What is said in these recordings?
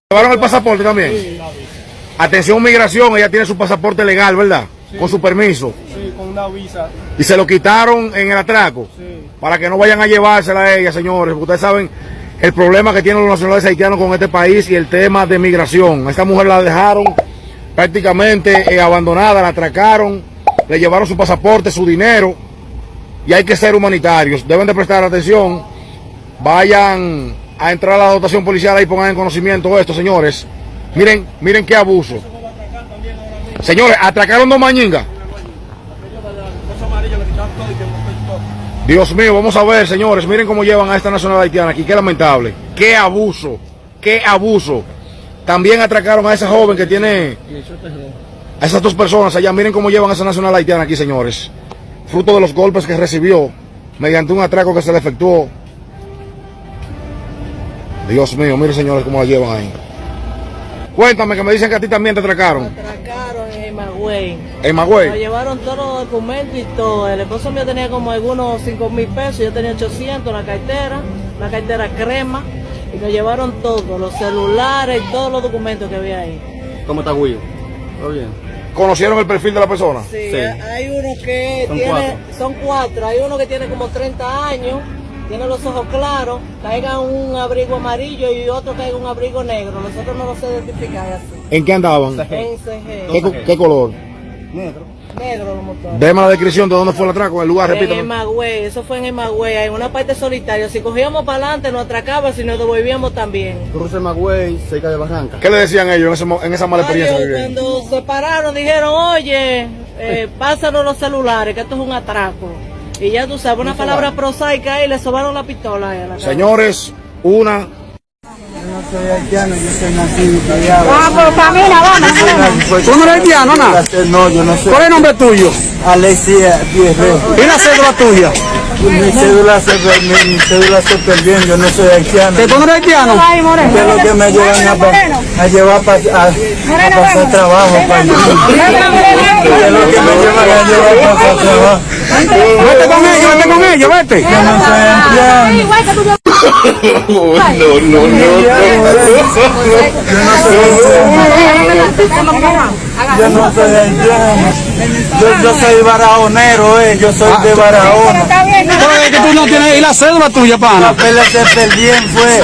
¿Llevaron el pasaporte también? Sí. Atención migración, ella tiene su pasaporte legal, ¿verdad? Sí. Con su permiso. Sí, con una visa. Y se lo quitaron en el atraco. Sí. Para que no vayan a llevársela a ella, señores. Porque ustedes saben el problema que tienen los nacionales haitianos con este país y el tema de migración. A esta mujer la dejaron prácticamente abandonada, la atracaron, le llevaron su pasaporte, su dinero. Y hay que ser humanitarios. Deben de prestar atención. Vayan a entrar a la dotación policial y pongan en conocimiento esto, señores. Miren, miren qué abuso. Señores, atracaron dos mañingas. Dios mío, vamos a ver, señores, miren cómo llevan a esta nacional haitiana aquí, qué lamentable. Qué abuso, qué abuso. También atracaron a esa joven que tiene, a esas dos personas allá, miren cómo llevan a esa nacional haitiana aquí, señores. Fruto de los golpes que recibió mediante un atraco que se le efectuó. Dios mío, miren, señores, cómo la llevan ahí. Cuéntame, que me dicen que a ti también te atracaron. Me atracaron en Magüey. ¿En Magüey? Me llevaron todos los documentos y todo. El esposo mío tenía como algunos 5,000 pesos, yo tenía 800, una cartera crema. Y me llevaron todo, los celulares y todos los documentos que había ahí. ¿Cómo está Guillo? ¿Todo bien? ¿Conocieron el perfil de la persona? Sí, Sí. hay uno que Son tiene, cuatro. son cuatro. Hay uno que tiene como 30 años, tiene los ojos claros, caiga un abrigo amarillo y otro caiga un abrigo negro. Nosotros no los sé identificar así. ¿En qué andaban? En CG. ¿Qué color? Negro los motores. Deme la descripción de dónde fue el atraco, el lugar, En repítame. Emagüey, eso fue en Emagüey, en una parte solitaria. Si cogíamos para adelante, nos atracaban, si nos devolvíamos también. Cruce Magüey, cerca de Barranca. ¿Qué le decían ellos en esa mala experiencia que Ellos, vivieron? cuando se pararon, dijeron, oye, pásanos los celulares, que esto es un atraco. Y ya tú sabes, una palabra prosaica y le sobaron la pistola a él. Señores, una... Yo no soy haitiano, yo soy nacido y criado. Vamos, camina, vamos. ¿Tú no eres haitiano, nada? No, yo no soy. ¿Cuál es el nombre tuyo? Alexia Pierre. ¿Y la cédula tuya? Mi cédula se perdió, yo no soy haitiano. ¿Tú no eres haitiano? Ay, Moreno. ¿Qué es lo que me llevan a llevar a pasar trabajo para allá? ¿Qué es lo que me llevan a llevar a pasar trabajo? Vete con ellos, vete. Yo no soy haitiano. Igual que tú. Yo no soy haitiano. Yo soy barajonero, yo soy de Barahona. Es que tú no tienes... ¿Y la cédula tuya, pana? Papeles se perdieron, fue.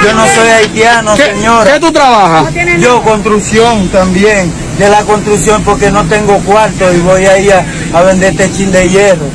Yo no soy haitiano, señora. ¿Qué tú trabajas? Yo construcción también, de la construcción porque no tengo cuarto y voy a ir a vender techín de hierro.